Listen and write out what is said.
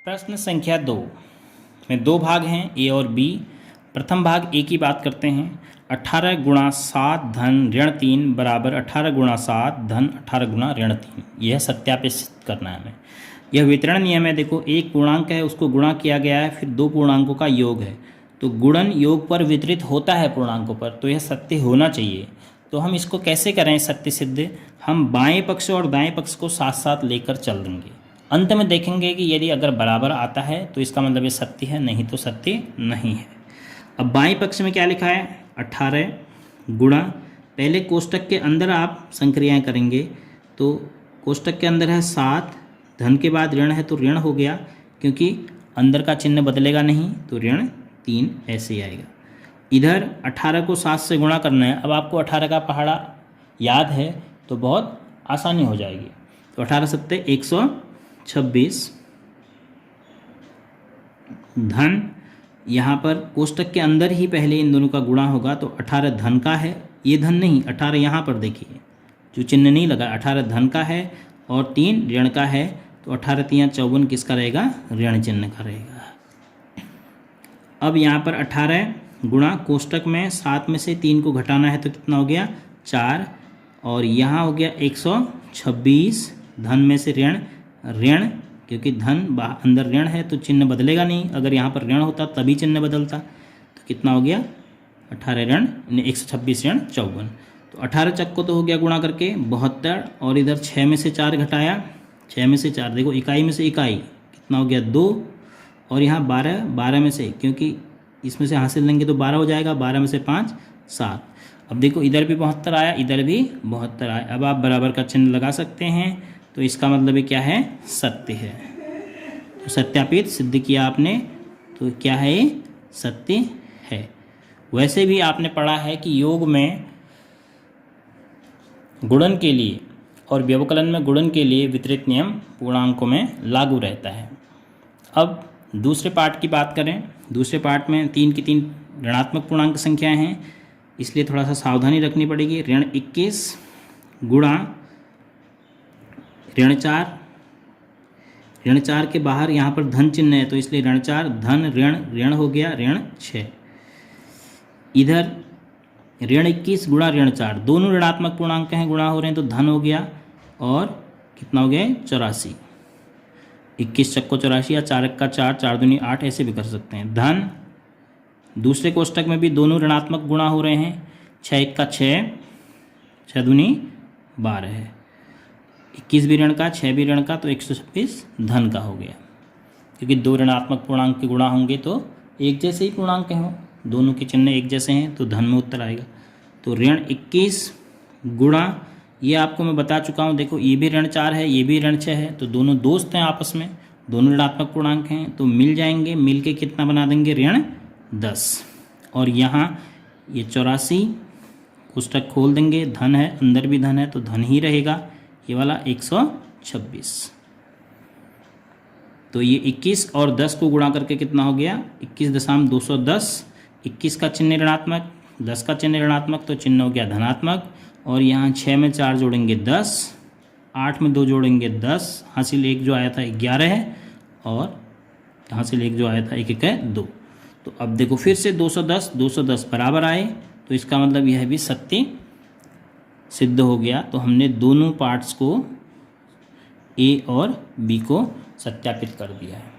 प्रश्न संख्या 2 में दो भाग हैं ए और बी। प्रथम भाग ए की बात करते हैं। 18 गुणा 7 धन ऋण 3 बराबर 18 गुणा 7 धन 18 गुणा ऋण 3। यह सत्यापित करना है हमें। यह वितरण नियम है। देखो, एक पूर्णांक है उसको गुणा किया गया है, फिर दो पूर्णांकों का योग है, तो गुणन योग पर वितरित होता है पूर्णांकों पर, तो यह सत्य होना चाहिए। तो हम इसको कैसे करें सत्य सिद्ध? हम बाएं पक्ष और दाएं पक्ष को साथ साथ लेकर चल देंगे। अंत में देखेंगे कि यदि अगर बराबर आता है तो इसका मतलब ये सत्य है, नहीं तो सत्य नहीं है। अब बाएं पक्ष में क्या लिखा है? 18 गुणा, पहले कोष्टक के अंदर आप संक्रियाएं करेंगे, तो कोष्टक के अंदर है 7, धन के बाद ऋण है तो ऋण हो गया, क्योंकि अंदर का चिन्ह बदलेगा नहीं, तो ऋण 3 ऐसे ही आएगा। इधर 18 को 7 से गुणा करना है। अब आपको 18 का पहाड़ा याद है तो बहुत आसानी हो जाएगी। तो 18 सत्ते 126 धन, यहाँ पर कोष्टक के अंदर ही पहले इन दोनों का गुणा होगा, तो 18 धन का है, ये धन नहीं, 18 यहाँ पर देखिए जो चिन्ह नहीं लगा, 18 धन का है और 3 ऋण का है, तो 18 3 54 किसका रहेगा? ऋण चिन्ह का रहेगा। अब यहाँ पर 18 गुणा कोष्टक में 7 में से 3 को घटाना है तो कितना हो गया? 4, और यहाँ हो गया 126 धन में से ऋण, क्योंकि धन अंदर ऋण है तो चिन्ह बदलेगा नहीं, अगर यहाँ पर ऋण होता तभी चिन्ह बदलता। तो कितना हो गया? 18 ऋण 126 ऋण 54, तो 18 चक्को तो हो गया गुणा करके 72, और इधर 6 में से 4 घटाया, 6 में से 4 देखो, इकाई में से इकाई कितना हो गया? 2, और यहाँ 12 में से, क्योंकि इसमें से हासिल लेंगे तो 12 हो जाएगा, 12 में से 5 7। अब देखो इधर भी 72 आया, इधर भी 72 आया। अब आप बराबर का चिन्ह लगा सकते हैं, तो इसका मतलब ये क्या है? सत्य है। तो सत्यापित सिद्ध किया आपने, तो क्या है ये? सत्य है। वैसे भी आपने पढ़ा है कि योग में गुणन के लिए और व्यवकलन में गुणन के लिए वितरित नियम पूर्णांकों में लागू रहता है। अब दूसरे पार्ट की बात करें। दूसरे पार्ट में 3 की 3 ऋणात्मक पूर्णांक संख्याएं हैं, इसलिए थोड़ा सा सावधानी रखनी पड़ेगी। ऋण 21 गुणा ऋण 4, ऋण 4 के बाहर यहाँ पर धन चिन्ह है, तो इसलिए ऋण 4 धन ऋण हो गया ऋण 6। इधर ऋण 21 गुणा ऋण 4, दोनों ऋणात्मक पूर्णांक हैं, गुणा हो रहे हैं, तो धन हो गया, और कितना हो गया? 84। 21 चक्को 84 या 4 का 4, 4 दूनी 8, ऐसे भी कर सकते हैं। धन दूसरे कोष्टक में भी दोनों ऋणात्मक गुणा हो रहे हैं, 6 1 का 6, 6 दूनी 12 है, 21 भी ऋण का 6 भी ऋण का, तो 126 धन का हो गया। क्योंकि दो ऋणात्मक पूर्णांक के गुणा होंगे तो एक जैसे ही पूर्णांक हों, दोनों के चिन्ह एक जैसे हैं, तो धन में उत्तर आएगा। तो ऋण 21 गुणा, ये आपको मैं बता चुका हूँ, देखो ये भी ऋण 4 है, ये भी ऋण 6 है, तो दोनों दोस्त हैं आपस में, दोनों ऋणात्मक पूर्णांक हैं, तो मिल जाएंगे, मिल के कितना बना देंगे? ऋण 10। और यहाँ ये 84 कोष्टक खोल देंगे, धन है, अंदर भी धन है, तो धन ही रहेगा, ये वाला 126। तो ये 21 और 10 को गुणा करके कितना हो गया? 21.210। 21 का चिन्ह ऋणात्मक, 10 का चिन्ह ऋणात्मक, तो चिन्ह हो गया धनात्मक। और यहाँ 6 में 4 जोड़ेंगे 10, 8 में 2 जोड़ेंगे 10, हासिल 1 जो आया था 11 है, और हासिल 1 जो आया था 1 1 है 2। तो अब देखो फिर से 210 बराबर आए, तो इसका मतलब यह भी सत्य सिद्ध हो गया। तो हमने दोनों पार्ट्स को, ए और बी को, सत्यापित कर दिया है।